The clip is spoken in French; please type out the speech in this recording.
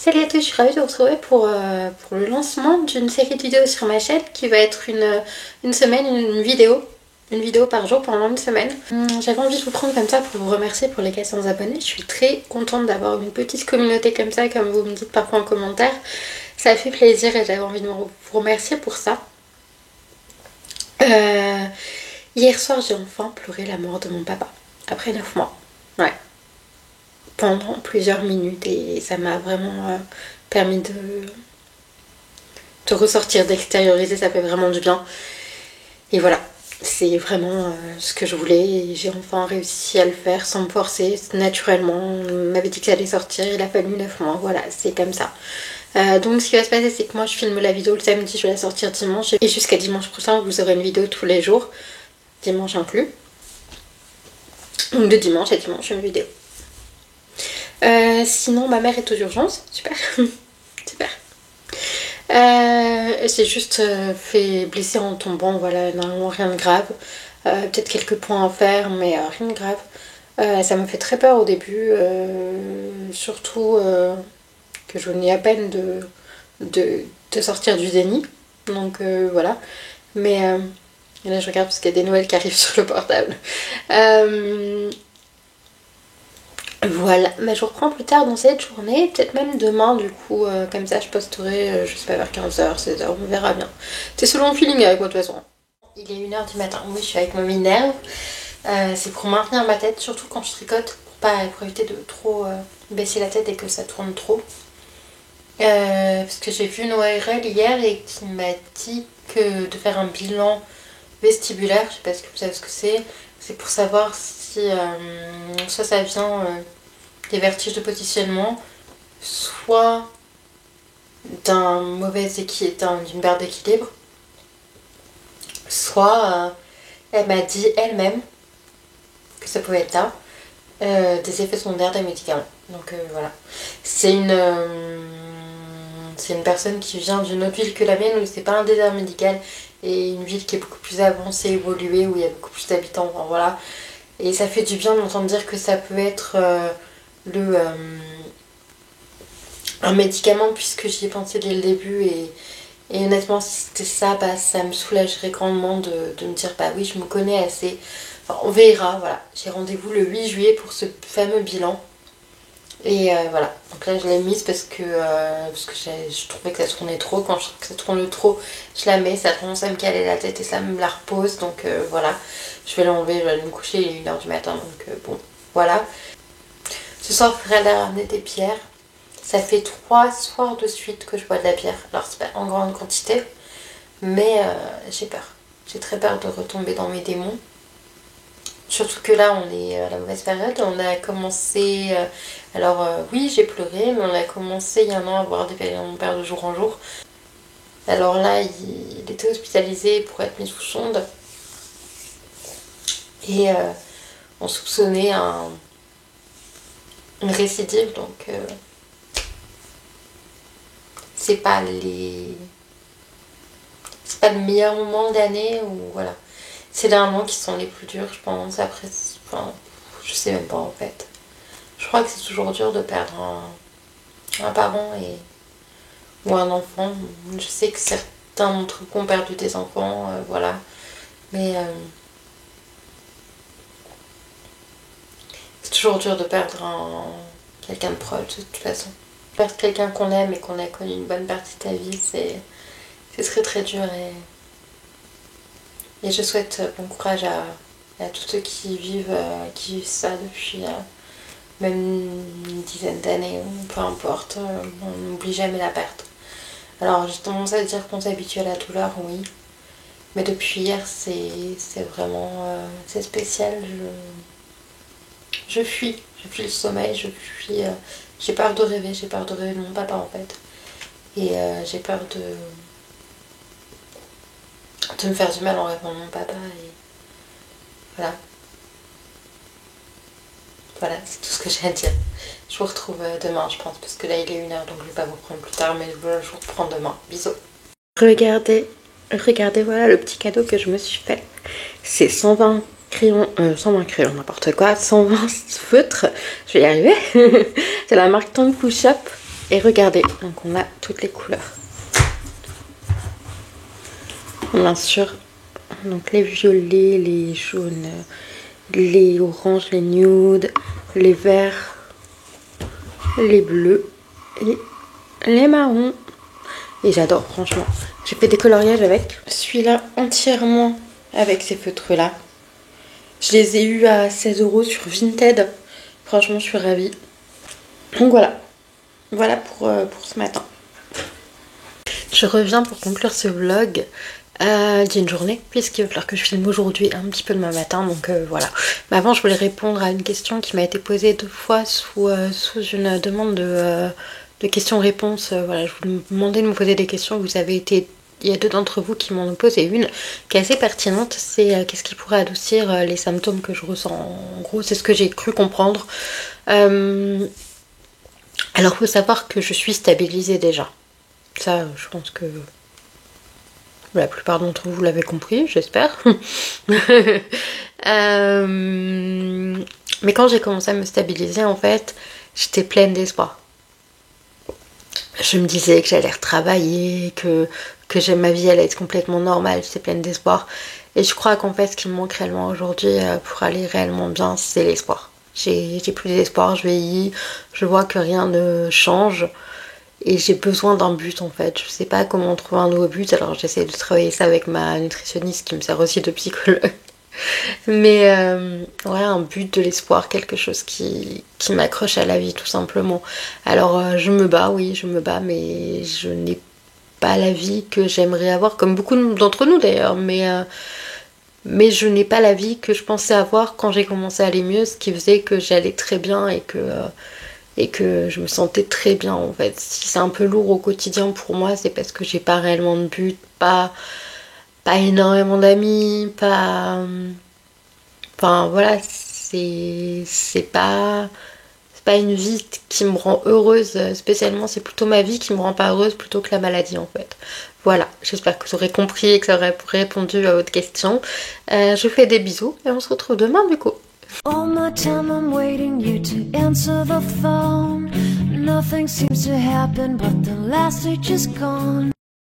Salut à tous, je suis ravie de vous retrouver pour le lancement d'une série de vidéos sur ma chaîne qui va être une semaine, une vidéo par jour pendant une semaine. J'avais envie de vous prendre comme ça pour vous remercier pour les 400 abonnés. Je suis très contente d'avoir une petite communauté comme ça, comme vous me dites parfois en commentaire. Ça fait plaisir et j'avais envie de vous remercier pour ça. Hier soir, j'ai enfin pleuré la mort de mon papa, après 9 mois. Ouais. Pendant plusieurs minutes et ça m'a vraiment permis de ressortir, d'extérioriser, ça fait vraiment du bien. Et voilà, c'est vraiment ce que je voulais et j'ai enfin réussi à le faire sans me forcer, naturellement. On m'avait dit que ça allait sortir, il a fallu 9 mois, voilà, c'est comme ça. Donc ce qui va se passer, c'est que moi je filme la vidéo le samedi, je vais la sortir dimanche et jusqu'à dimanche prochain vous aurez une vidéo tous les jours, dimanche inclus. Donc de dimanche à dimanche une vidéo. Sinon ma mère est aux urgences, super, super. Elle s'est juste fait blesser en tombant, voilà, normalement rien de grave. Peut-être quelques points à faire, mais rien de grave. Ça m'a fait très peur au début, surtout que je venais à peine de sortir du déni. Donc voilà. Mais là je regarde parce qu'il y a des nouvelles qui arrivent sur le portable. Voilà, mais je reprends plus tard dans cette journée, peut-être même demain du coup, comme ça je posterai, je sais pas, vers 15h, 16h, on verra bien. C'est selon le feeling avec moi de toute façon. Il est 1h du matin, oui je suis avec ma Minerve, c'est pour maintenir ma tête, surtout quand je tricote, pour éviter de trop baisser la tête et que ça tourne trop. Parce que j'ai vu une ORL hier et qui m'a dit que de faire un bilan vestibulaire, je sais pas si vous savez ce que c'est pour savoir si soit ça vient des vertiges de positionnement, soit d'une perte d'équilibre, soit elle m'a dit elle-même que ça pouvait être là, des effets secondaires des médicaments. Donc voilà. C'est une personne qui vient d'une autre ville que la mienne où c'est pas un désert médical et une ville qui est beaucoup plus avancée, évoluée, où il y a beaucoup plus d'habitants, enfin, voilà. Et ça fait du bien d'entendre dire que ça peut être un médicament, puisque j'y ai pensé dès le début et honnêtement si c'était ça, bah, ça me soulagerait grandement de me dire bah oui je me connais assez, enfin, on verra, voilà. J'ai rendez-vous le 8 juillet pour ce fameux bilan et voilà, donc là je l'ai mise parce que je trouvais que ça tournait trop. Quand je trouve que ça tourne trop, je la mets, ça commence à me caler la tête et ça me la repose, donc voilà, je vais l'enlever, je vais aller me coucher, il est 1h du matin, donc bon, voilà. Ce soir Fred a ramené des bières. Ça fait 3 soirs de suite que je bois de la bière. Alors c'est pas en grande quantité, mais j'ai peur. J'ai très peur de retomber dans mes démons. Surtout que là on est à la mauvaise période. On a commencé... oui j'ai pleuré, mais on a commencé il y a un an à avoir des périodes mon père de jour en jour. Alors là il était hospitalisé pour être mis sous sonde. Et on soupçonnait une récidive, donc... c'est pas le meilleur moment de l'année, ou voilà, c'est les moments qui sont les plus durs je pense. Après enfin, je sais même pas en fait, je crois que c'est toujours dur de perdre un parent ou un enfant. Je sais que certains d'entre vous ont perdu des enfants, voilà, mais c'est toujours dur de perdre quelqu'un de proche de toute façon. Perdre quelqu'un qu'on aime et qu'on a connu une bonne partie de ta vie, ce serait très dur et je souhaite bon courage à tous ceux qui vivent ça depuis même une dizaine d'années, ou peu importe, on n'oublie jamais la perte. Alors j'ai tendance à dire qu'on s'habitue à la douleur, oui, mais depuis hier c'est vraiment c'est spécial. Je fuis le sommeil, j'ai peur de rêver, de mon papa en fait. Et j'ai peur de me faire du mal en rêvant de mon papa. Et voilà. Voilà, c'est tout ce que j'ai à dire. Je vous retrouve demain, je pense, parce que là il est 1h, donc je vais pas vous prendre plus tard, mais je vous reprends demain. Bisous. Regardez, voilà le petit cadeau que je me suis fait. C'est 120 crayons, n'importe quoi, 120 feutres, je vais y arriver. C'est la marque Tanku Shop Et regardez, donc on a toutes les couleurs. Bien sûr, donc les violets, les jaunes, les oranges, les nudes, les verts, les bleus et les marrons. Et j'adore, franchement. J'ai fait des coloriages avec. Celui-là entièrement avec ces feutres-là. Je les ai eus à 16 € sur Vinted. Franchement, je suis ravie. Donc voilà. Voilà pour ce matin. Je reviens pour conclure ce vlog d'une journée, puisqu'il va falloir que je filme aujourd'hui un petit peu demain matin. Donc voilà. Mais avant, je voulais répondre à une question qui m'a été posée 2 fois sous une demande de questions-réponses. Voilà, je vous demandais de me poser des questions. Vous avez été... Il y a 2 d'entre vous qui m'en ont posé une qui est assez pertinente. C'est qu'est-ce qui pourrait adoucir les symptômes que je ressens. En gros, c'est ce que j'ai cru comprendre. Alors, il faut savoir que je suis stabilisée déjà. Ça, je pense que la plupart d'entre vous l'avez compris, j'espère. Mais quand j'ai commencé à me stabiliser, en fait, j'étais pleine d'espoir. Je me disais que j'allais retravailler, que ma vie allait être complètement normale, j'étais pleine d'espoir. Et je crois qu'en fait, ce qui me manque réellement aujourd'hui pour aller réellement bien, c'est l'espoir. J'ai plus d'espoir, je vieillis, je vois que rien ne change. Et j'ai besoin d'un but en fait. Je sais pas comment trouver un nouveau but, alors j'essaie de travailler ça avec ma nutritionniste qui me sert aussi de psychologue. Mais ouais, un but, de l'espoir, quelque chose qui m'accroche à la vie tout simplement. Alors je me bats, oui, je me bats, mais je n'ai pas la vie que j'aimerais avoir, comme beaucoup d'entre nous d'ailleurs, mais je n'ai pas la vie que je pensais avoir quand j'ai commencé à aller mieux, ce qui faisait que j'allais très bien et que je me sentais très bien en fait. Si c'est un peu lourd au quotidien pour moi, c'est parce que j'ai pas réellement de but, pas énormément d'amis, enfin voilà, c'est pas une vie qui me rend heureuse spécialement, c'est plutôt ma vie qui me rend pas heureuse plutôt que la maladie en fait. Voilà, j'espère que vous aurez compris et que ça aurait répondu à votre question. Je vous fais des bisous et on se retrouve demain du coup. All my time I'm waiting you to answer the phone. Nothing seems to happen but the last day just gone.